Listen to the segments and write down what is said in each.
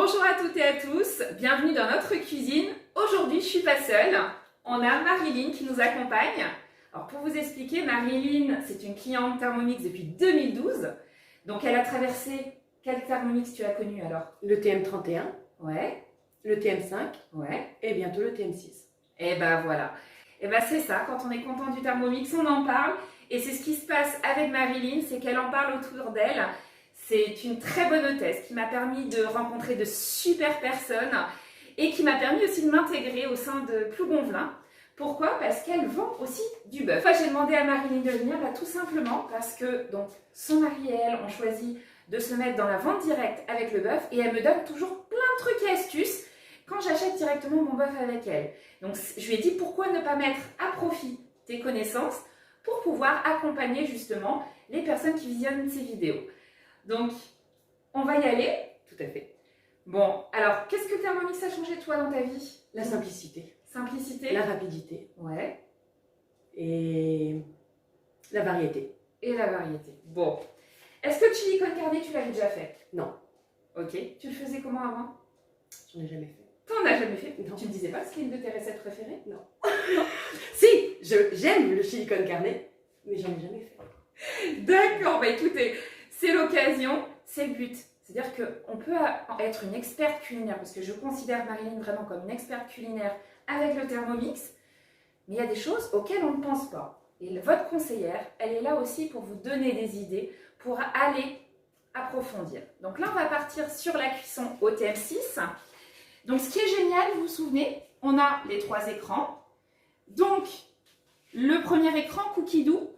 Bonjour à toutes et à tous, bienvenue dans notre cuisine. Aujourd'hui, je ne suis pas seule, on a Marilyn qui nous accompagne. Alors pour vous expliquer, Marilyn, c'est une cliente Thermomix depuis 2012. Donc elle a traversé, quel Thermomix tu as connu alors? Le TM31, ouais, le TM5 ouais, et bientôt le TM6. Et ben voilà. Et ben c'est ça, quand on est content du Thermomix, on en parle. Et c'est ce qui se passe avec Marilyn, c'est qu'elle en parle autour d'elle. C'est une très bonne hôtesse qui m'a permis de rencontrer de super personnes et qui m'a permis aussi de m'intégrer au sein de Plougonvelin. Pourquoi? Parce qu'elle vend aussi du bœuf. J'ai demandé à Marilyn de venir tout simplement parce que donc, son mari et elle ont choisi de se mettre dans la vente directe avec le bœuf et elle me donne toujours plein de trucs et astuces quand j'achète directement mon bœuf avec elle. Donc je lui ai dit pourquoi ne pas mettre à profit tes connaissances pour pouvoir accompagner justement les personnes qui visionnent ces vidéos. Donc, on va y aller. Tout à fait. Bon, alors, qu'est-ce que Thermomix a changé toi dans ta vie? La simplicité, Simplicité. la rapidité Ouais. et la variété. Et la variété. Bon. Est-ce que le chili con carne, tu l'avais déjà fait? Non, Ok. Tu le faisais comment avant? j'en ai jamais fait. T'en as jamais fait? Non. Tu me disais pas que c'était une de tes recettes préférées? Non. Si, j'aime le chili con carne, mais j'en ai jamais fait. D'accord, bah écoutez, c'est l'occasion, c'est le but. C'est-à-dire qu'on peut être une experte culinaire, parce que je considère Marilyn vraiment comme une experte culinaire avec le Thermomix, mais il y a des choses auxquelles on ne pense pas. Et votre conseillère, elle est là aussi pour vous donner des idées, pour aller approfondir. Donc là, on va partir sur la cuisson au TM6. Donc ce qui est génial, vous vous souvenez, on a les 3 écrans. Donc, le premier écran, Cookie Do,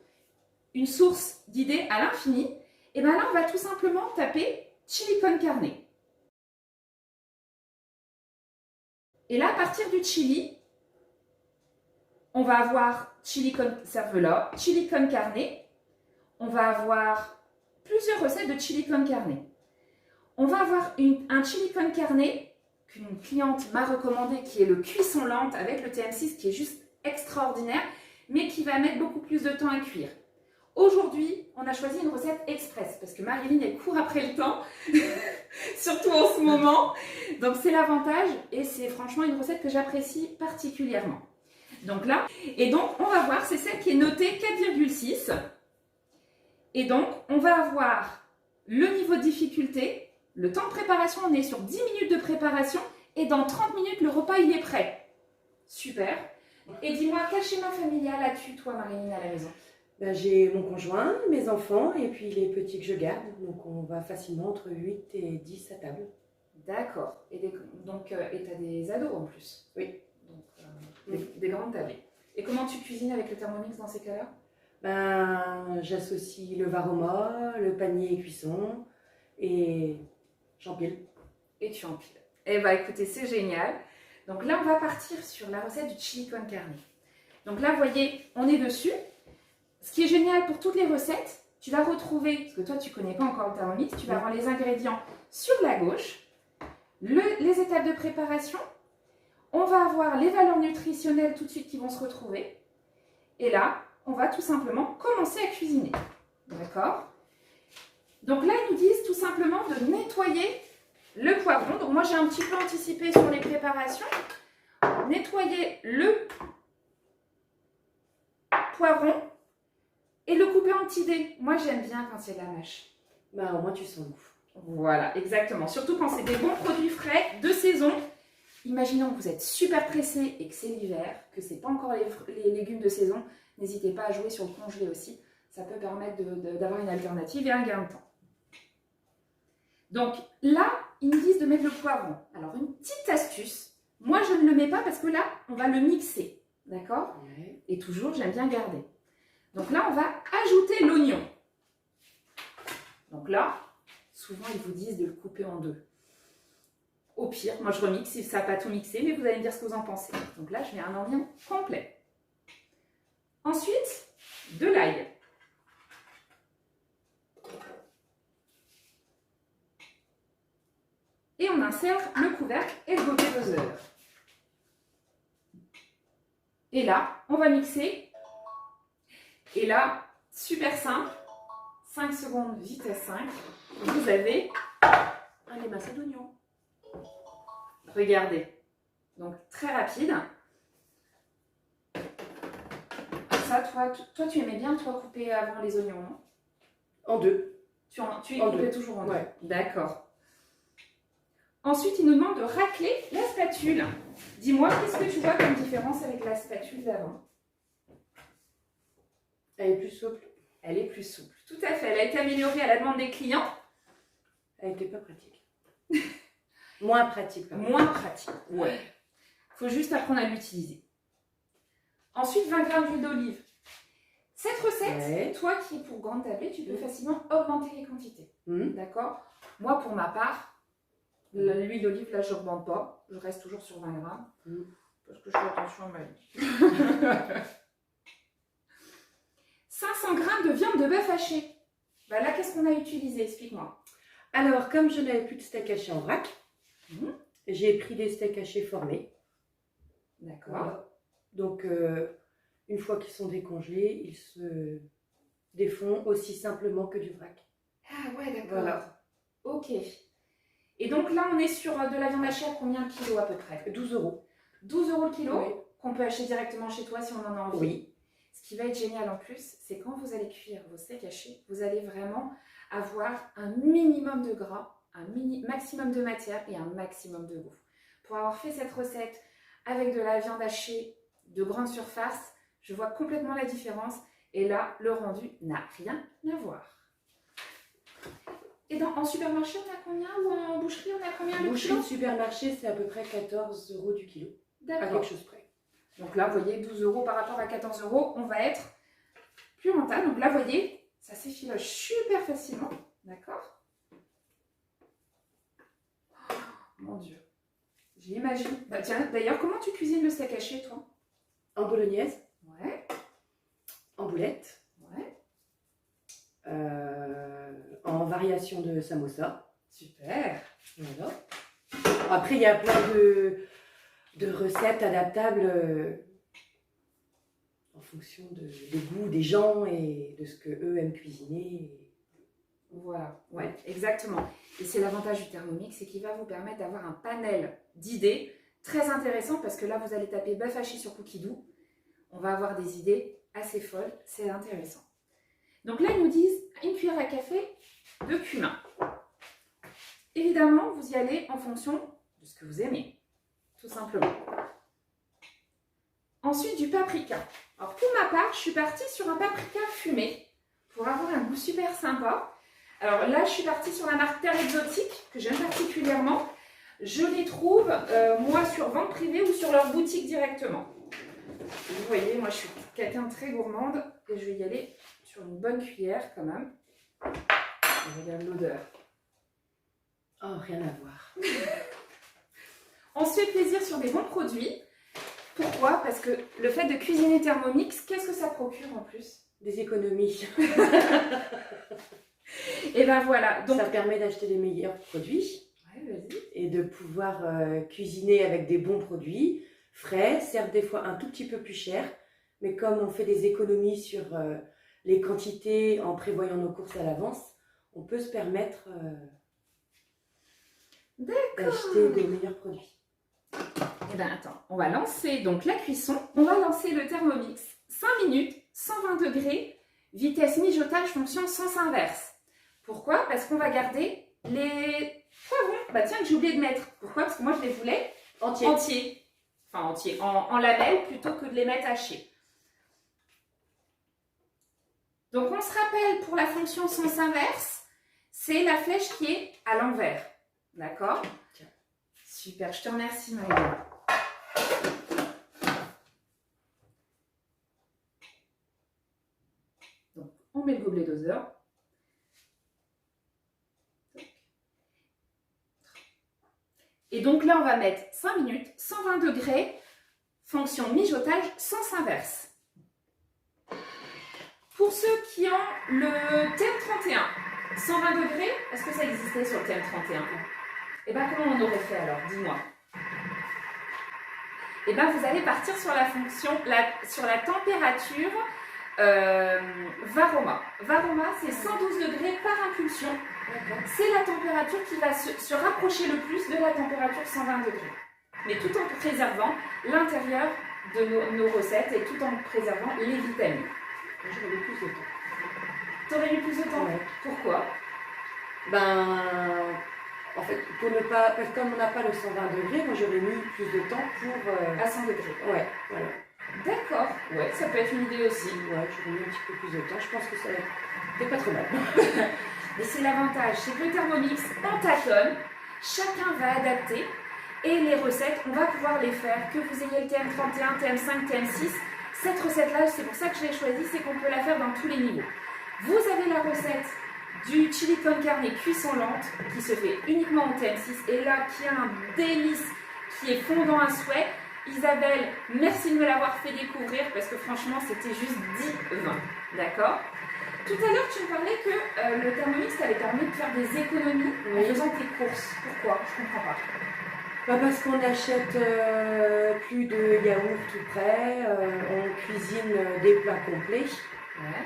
une source d'idées à l'infini. Et bien là, on va tout simplement taper chili con carne. Et là, à partir du chili, on va avoir chili con cervela, chili con carne. On va avoir plusieurs recettes de chili con carne. On va avoir un chili con carne qu'une cliente m'a recommandé, qui est le cuisson lente avec le TM6, qui est juste extraordinaire, mais qui va mettre beaucoup plus de temps à cuire. Aujourd'hui, on a choisi une recette express parce que Marilyn, elle court après le temps, surtout en ce moment. Donc, c'est l'avantage et c'est franchement une recette que j'apprécie particulièrement. Donc là, et donc, on va voir, c'est celle qui est notée 4,6. Et donc, on va avoir le niveau de difficulté, le temps de préparation, on est sur 10 minutes de préparation et dans 30 minutes, le repas, il est prêt. Super. Et dis-moi, quel schéma familial as-tu, toi, Marilyn, à la maison? Ben, j'ai mon conjoint, mes enfants et puis les petits que je garde. Donc on va facilement entre 8 et 10 à table. D'accord. Et tu as des ados en plus? Oui. Donc, des grandes tablées. Et comment tu cuisines avec le Thermomix dans ces cas-là? Ben, j'associe le varoma, le panier cuisson et j'empile. Et tu empiles. Eh bien, écoutez, c'est génial. Donc là, on va partir sur la recette du chili con carne. Donc là, vous voyez, on est dessus. Ce qui est génial pour toutes les recettes, tu vas retrouver, parce que toi, tu ne connais pas encore le Thermomix, tu vas avoir les ingrédients sur la gauche, les étapes de préparation. On va avoir les valeurs nutritionnelles tout de suite qui vont se retrouver. Et là, on va tout simplement commencer à cuisiner. D'accord? Donc là, ils nous disent tout simplement de nettoyer le poivron. Donc moi, j'ai un petit peu anticipé sur les préparations. Nettoyer le poivron et le couper en petits dés. Moi, j'aime bien quand c'est de la mâche. Ben, au moins tu sens goût. Voilà, exactement. Surtout quand c'est des bons produits frais, de saison. Imaginons que vous êtes super pressé et que c'est l'hiver, que ce n'est pas encore les légumes de saison. N'hésitez pas à jouer sur le congelé aussi. Ça peut permettre d'avoir une alternative et un gain de temps. Donc là, ils nous disent de mettre le poivron. Alors, une petite astuce. Moi, je ne le mets pas parce que là, on va le mixer. D'accord? Ouais. Et toujours, j'aime bien garder. Donc là, on va ajouter l'oignon. Donc là, souvent, ils vous disent de le couper en deux. Au pire, moi, je remixe si ça n'a pas tout mixé, mais vous allez me dire ce que vous en pensez. Donc là, je mets un oignon complet. Ensuite, de l'ail. Et on insère le couvercle et le gobelet buzzer. Et là, on va mixer. Et là, super simple, 5 secondes vitesse 5, vous avez un émincé d'oignon. Regardez. Donc, très rapide. Ça, toi, tu aimais bien, toi, couper avant les oignons, non? En deux. Tu les coupais toujours en deux. Ouais. D'accord. Ensuite, il nous demande de racler la spatule. Dis-moi, qu'est-ce que tu vois comme différence avec la spatule d'avant? Elle est plus souple. Elle est plus souple. Tout à fait. Elle a été améliorée à la demande des clients. Elle n'était pas pratique. Moins pratique. Pardon. Moins pratique. Ouais. Il faut juste apprendre à l'utiliser. Ensuite, 20 g d'huile d'olive. Cette recette, toi qui es pour grande tablée, tu peux facilement augmenter les quantités. D'accord? Moi, pour ma part, l'huile d'olive, là, je n'augmente pas. Je reste toujours sur 20 g. Parce que je fais attention à ma vie. 500 g de viande de bœuf haché. Bah là, qu'est-ce qu'on a utilisé? Explique-moi. Alors, comme je n'avais plus de steak haché en vrac, j'ai pris des steaks hachés formés. D'accord. Voilà. Donc, une fois qu'ils sont décongelés, ils se défont aussi simplement que du vrac. Ah ouais, d'accord. Voilà. Ok. Et donc là, on est sur de la viande hachée à combien le kilo à peu près? 12 €. 12 € le kilo, Oui. qu'on peut acheter directement chez toi si on en a envie. Oui. Ce qui va être génial en plus, c'est quand vous allez cuire vos steaks hachés, vous allez vraiment avoir un minimum de gras, un maximum de matière et un maximum de goût. Pour avoir fait cette recette avec de la viande hachée de grande surface, je vois complètement la différence. Et là, le rendu n'a rien à voir. Et en supermarché, on a combien? Ou en boucherie, on a combien le Boucherie kilo? de supermarché, c'est à peu près 14 € du kilo. À D'accord. quelque chose près. Donc là, vous voyez, 12 € par rapport à 14 €, on va être plus rentable. Donc là, vous voyez, ça s'effiloche super facilement. D'accord? Oh, mon Dieu. J'imagine. Bah, tiens, d'ailleurs, comment tu cuisines le steak haché, toi? En bolognaise, Ouais. en boulette, Ouais. en variation de samosa. Super. Voilà. Après, il y a plein de recettes adaptables en fonction des goûts des gens et de ce que eux aiment cuisiner. Voilà, ouais, exactement. Et c'est l'avantage du Thermomix, c'est qu'il va vous permettre d'avoir un panel d'idées très intéressant parce que là, vous allez taper bœuf haché sur Cookidoo. On va avoir des idées assez folles, c'est intéressant. Donc là, ils nous disent une cuillère à café de cumin. Évidemment, vous y allez en fonction de ce que vous aimez, tout simplement. Ensuite, du paprika. Alors pour ma part, je suis partie sur un paprika fumé pour avoir un goût super sympa. Alors là, je suis partie sur la marque Terre Exotique, que j'aime particulièrement. Je les trouve, moi, sur vente privée ou sur leur boutique directement. Vous voyez, moi, je suis quelqu'un de très gourmande et je vais y aller sur une bonne cuillère quand même. Je regarde l'odeur. Oh, rien à voir. On se fait plaisir sur des bons produits. Pourquoi? Parce que le fait de cuisiner Thermomix, qu'est-ce que ça procure en plus? Des économies. Et ben voilà. Donc, ça permet d'acheter les meilleurs produits. Ouais, vas-y. Et de pouvoir cuisiner avec des bons produits, frais, certes des fois un tout petit peu plus cher, mais comme on fait des économies sur les quantités en prévoyant nos courses à l'avance, on peut se permettre d'acheter des meilleurs produits. Eh bien attends, on va lancer donc la cuisson, on va lancer le Thermomix, 5 minutes, 120 degrés, vitesse mijotage, fonction sens inverse. Pourquoi? Parce qu'on va garder les poivrons, bah tiens que j'ai oublié de mettre. Pourquoi? Parce que moi je les voulais entiers. Enfin entiers, en lamelles plutôt que de les mettre hachés. Donc on se rappelle pour la fonction sens inverse, c'est la flèche qui est à l'envers. D'accord? Super, je te remercie Marie. Donc on met le gobelet doseur. Et donc là, on va mettre 5 minutes, 120 degrés, fonction mijotage, sens inverse. Pour ceux qui ont le TM31, 120 degrés, est-ce que ça existait sur le TM31? Et bien, comment on aurait fait alors? Dis-moi. Et bien, vous allez partir sur la fonction, sur la température Varoma. Varoma, c'est 112 degrés par impulsion. C'est la température qui va se rapprocher le plus de la température 120 degrés. mais tout en préservant l'intérieur de nos recettes et tout en préservant les vitamines. J'aurais mis plus de temps. T'aurais mis plus de temps? Ouais. Pourquoi? En fait, pour ne pas, parce que comme on n'a pas le 120 degrés, moi j'aurais mis plus de temps pour. À 100 degrés. Ouais, voilà. D'accord, ouais, ça peut être une idée aussi. Ouais, j'aurais mis un petit peu plus de temps. Je pense que ça c'est pas trop mal. Mais c'est l'avantage, c'est que le Thermomix, on tâtonne, chacun va adapter et les recettes, on va pouvoir les faire, que vous ayez le TM31, TM5, TM6. Cette recette-là, c'est pour ça que je l'ai choisie, c'est qu'on peut la faire dans tous les niveaux. Vous avez la recette du chili con carne cuisson lente qui se fait uniquement au TM6 et là qui a un délice qui est fondant à souhait. Isabelle, merci de me l'avoir fait découvrir parce que franchement c'était juste 10-20, d'accord? Tout à l'heure tu me parlais que le Thermomix t'avait permis de faire des économies en faisant tes courses. Pourquoi? Je comprends pas. Parce qu'on achète plus de yaourt tout prêt, on cuisine des plats complets. Ouais.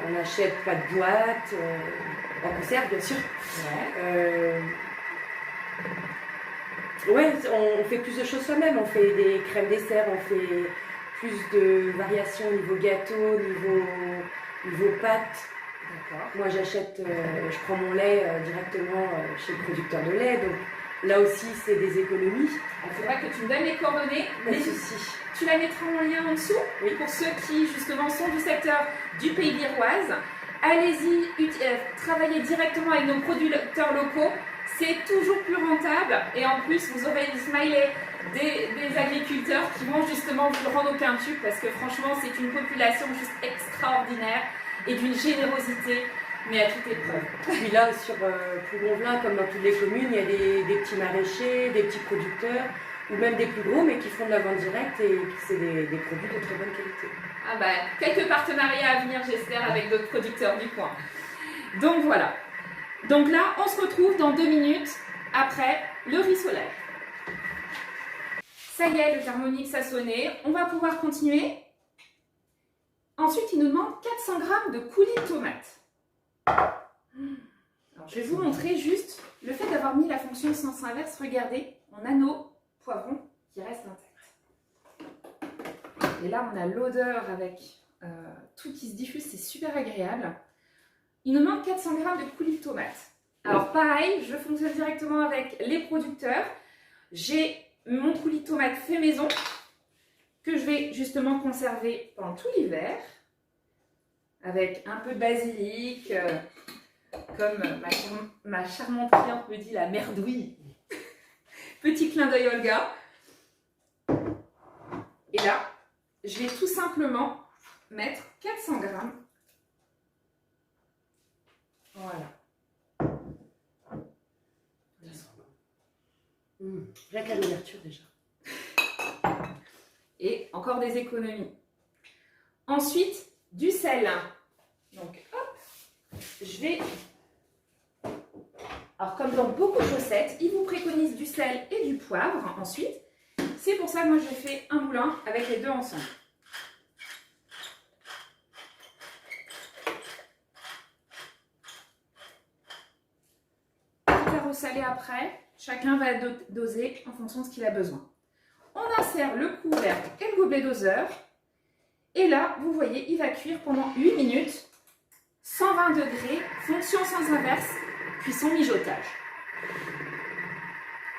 On n'achète pas de boîte, en conserve bien sûr. Ouais, on fait plus de choses soi-même. On fait des crèmes dessert, on fait plus de variations au niveau gâteau, niveau pâte. D'accord. Moi j'achète, je prends mon lait directement chez le producteur de lait, donc là aussi c'est des économies. Il faudra que tu me donnes les coordonnées. Pas de souci. Tu la mettras en lien en dessous. Oui. Pour ceux qui justement sont du secteur du Pays d'Iroise. Allez-y, travaillez directement avec nos producteurs locaux. C'est toujours plus rentable et en plus vous aurez le smiley des agriculteurs qui vont justement vous le rendre au quintuple parce que franchement c'est une population juste extraordinaire et d'une générosité mais à toute épreuve. Puis là sur Plougonvelin comme dans toutes les communes il y a des petits maraîchers, des petits producteurs ou même des plus gros mais qui font de la vente directe et c'est des produits de très bonne qualité. Ah bah, quelques partenariats à venir j'espère avec d'autres producteurs du coin. Donc voilà. Donc là, on se retrouve dans 2 minutes après le rissolage. Ça y est, le Thermomix a sonné. On va pouvoir continuer. Ensuite, il nous demande 400 g de coulis de tomates. Alors, je vais vous montrer juste le fait d'avoir mis la fonction sens inverse. Regardez, on a nos poivrons qui restent intacts. Et là, on a l'odeur avec tout qui se diffuse. C'est super agréable. Il nous manque 400 g de coulis de tomates. Alors pareil, je fonctionne directement avec les producteurs. J'ai mon coulis de tomates fait maison que je vais justement conserver pendant tout l'hiver avec un peu de basilic, comme ma charmante cliente me dit, la merdouille. Petit clin d'œil Olga. Et là, je vais tout simplement mettre 400 g. Voilà. Rien qu'à l'ouverture déjà. Et encore des économies. Ensuite, du sel. Donc, hop, je vais... Alors, comme dans beaucoup de recettes, ils vous préconisent du sel et du poivre ensuite. C'est pour ça que moi, je fais un moulin avec les deux ensemble. Salé après, chacun va doser en fonction de ce qu'il a besoin. On insère le couvercle et le gobelet doseur et là, vous voyez, il va cuire pendant 8 minutes, 120 degrés, fonction sens inverse, cuisson mijotage.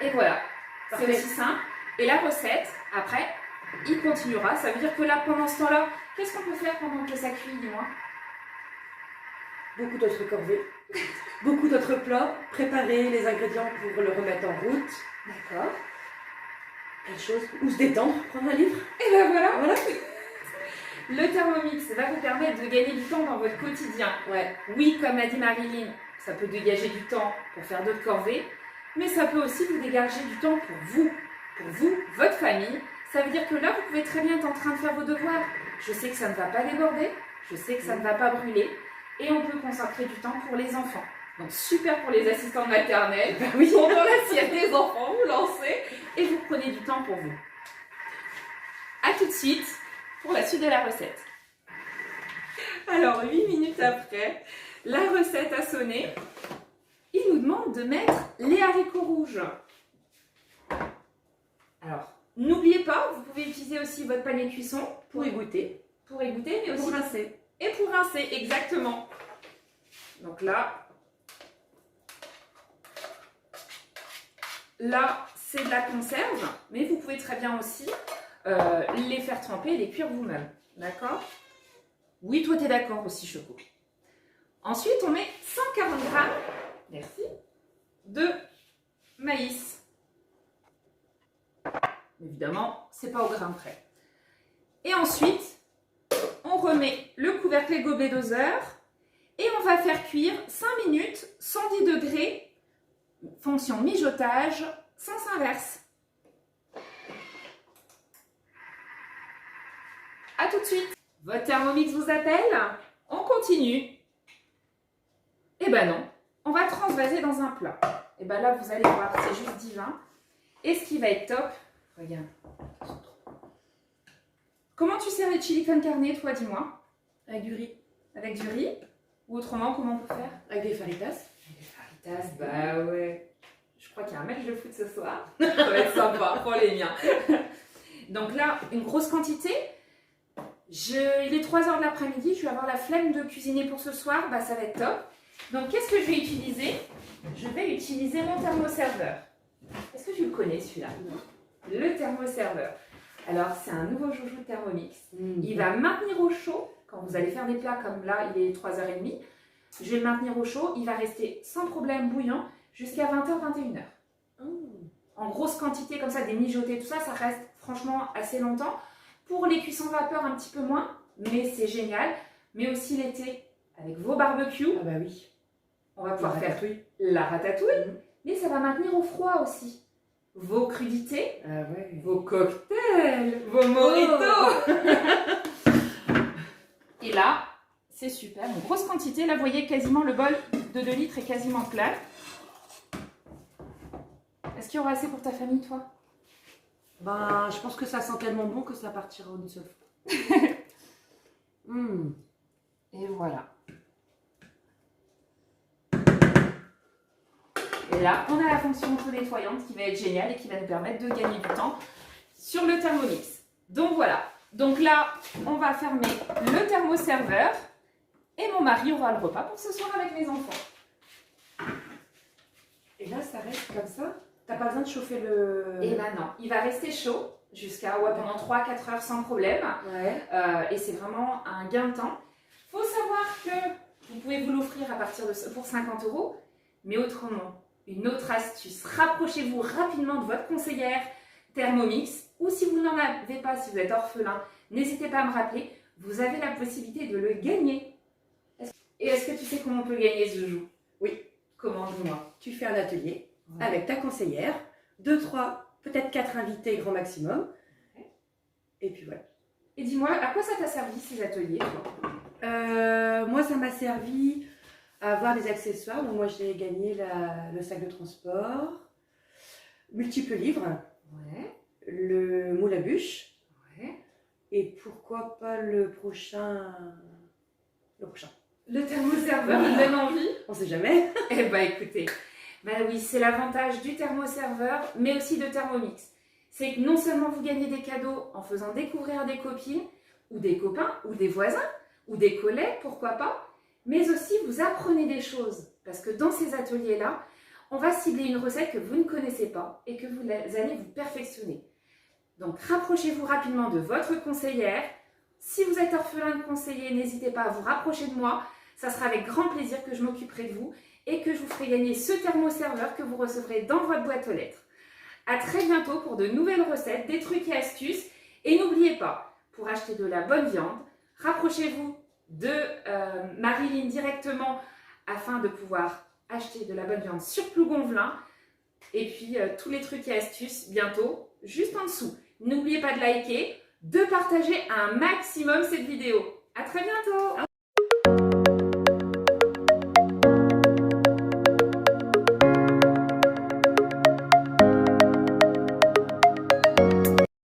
Et voilà, c'est aussi simple. Et la recette, après, il continuera. Ça veut dire que là, pendant ce temps-là, qu'est-ce qu'on peut faire pendant que ça cuit, dis-moi? Beaucoup d'autres corvées, beaucoup d'autres plats, préparer les ingrédients pour le remettre en route. D'accord. Plein de choses. Ou se détendre, prendre un livre. Et ben voilà. Le Thermomix va vous permettre de gagner du temps dans votre quotidien. Ouais. Oui, comme l'a dit Marilyn, ça peut dégager du temps pour faire d'autres corvées, mais ça peut aussi vous dégager du temps pour vous, votre famille. Ça veut dire que là, vous pouvez très bien être en train de faire vos devoirs. Je sais que ça ne va pas déborder, je sais que ça ne va pas brûler. Et on peut consacrer du temps pour les enfants. Donc super pour les assistants maternels. Oui. Pendant la sieste des enfants, vous lancez et vous prenez du temps pour vous. A tout de suite pour la suite de la recette. Alors 8 minutes après, la recette a sonné. Il nous demande de mettre les haricots rouges. Alors, n'oubliez pas, vous pouvez utiliser aussi votre panier de cuisson Pour y goûter. pour égoutter, mais aussi Pour rincer. et pour rincer, exactement. Donc là, c'est de la conserve, mais vous pouvez très bien aussi les faire tremper et les cuire vous-même. D'accord? Oui, toi, tu es d'accord aussi, Choco. Ensuite, on met 140 grammes, merci, de maïs. Évidemment, c'est pas au grain près. Et ensuite, on remet le couvercle et gobelet doseur et on va faire cuire 5 minutes, 110 degrés, fonction mijotage, sens inverse. A tout de suite. Votre Thermomix vous appelle? On continue. Eh ben non, on va transvaser dans un plat. Et ben là, vous allez voir, c'est juste divin. Et ce qui va être top, regarde. Comment tu sers les chili con carne, toi, dis-moi? Avec du riz. Avec du riz? Ou autrement, comment on peut faire? Avec des faritas. Avec des faritas, bah ouais. Je crois qu'il y a un match de foot ce soir. Ça va être sympa pour les miens. Donc là, une grosse quantité. Il est 3h de l'après-midi, je vais avoir la flemme de cuisiner pour ce soir, bah ça va être top. Donc qu'est-ce que je vais utiliser? Je vais utiliser mon thermoserveur. Est-ce que tu le connais celui-là? Le thermoserveur. Alors c'est un nouveau joujou de Thermomix. Il va maintenir au chaud, quand vous allez faire des plats comme là, il est 3h30. Je vais le maintenir au chaud, il va rester sans problème bouillant jusqu'à 20h, 21h. En grosse quantité comme ça, des mijotés, tout ça, ça reste franchement assez longtemps. Pour les cuissons vapeur, un petit peu moins, mais c'est génial. Mais aussi l'été, avec vos barbecues, Ah bah oui. on va pouvoir faire ratatouille. la ratatouille, mais ça va maintenir au froid aussi. Vos crudités, Ah ouais. vos cocktails, vos mojitos. Et là, c'est super, une grosse quantité. Là, vous voyez quasiment le bol de 2 litres est quasiment plein. Est-ce qu'il y aura assez pour ta famille, toi? Ben, je pense que ça sent tellement bon que ça partira une seule fois. Et voilà. Et là, on a la fonction auto-nettoyante qui va être géniale et qui va nous permettre de gagner du temps sur le Thermomix. Donc voilà. Donc là, on va fermer le thermoserveur et mon mari aura le repas pour ce soir avec mes enfants. Et là, ça reste comme ça? T'as pas besoin de chauffer le... Et là, non. Il va rester chaud jusqu'à pendant 3-4 heures sans problème. Ouais. Et c'est vraiment un gain de temps. Il faut savoir que vous pouvez vous l'offrir à partir pour 50 €. Mais autrement, une autre astuce, rapprochez-vous rapidement de votre conseillère Thermomix. Ou si vous n'en avez pas, si vous êtes orphelin, n'hésitez pas à me rappeler. Vous avez la possibilité de le gagner. Et est-ce que tu sais comment on peut gagner ce joujou? Oui. Comment, dis-moi? Tu fais un atelier avec ta conseillère, 2, 3, peut-être 4 invités grand maximum. Et puis voilà. Et dis-moi, à quoi ça t'a servi ces ateliers? Moi, ça m'a servi à avoir des accessoires. Donc moi, j'ai gagné le sac de transport, multiples livres, Ouais. le moule à bûche, Ouais. et pourquoi pas le prochain. Le thermoserveur, il donne envie? On sait jamais. Eh bien écoutez, ben oui, c'est l'avantage du thermoserveur, mais aussi de Thermomix. C'est que non seulement vous gagnez des cadeaux en faisant découvrir des copines, ou des copains, ou des voisins, ou des collègues, pourquoi pas, mais aussi vous apprenez des choses. Parce que dans ces ateliers-là, on va cibler une recette que vous ne connaissez pas et que vous allez vous perfectionner. Donc rapprochez-vous rapidement de votre conseillère. Si vous êtes orphelin de conseiller, n'hésitez pas à vous rapprocher de moi. Ça sera avec grand plaisir que je m'occuperai de vous et que je vous ferai gagner ce thermoserveur que vous recevrez dans votre boîte aux lettres. À très bientôt pour de nouvelles recettes, des trucs et astuces. Et n'oubliez pas, pour acheter de la bonne viande, rapprochez-vous de Marilyn directement afin de pouvoir acheter de la bonne viande sur Plougonvelin. Et puis tous les trucs et astuces bientôt juste en dessous. N'oubliez pas de liker, de partager un maximum cette vidéo. À très bientôt!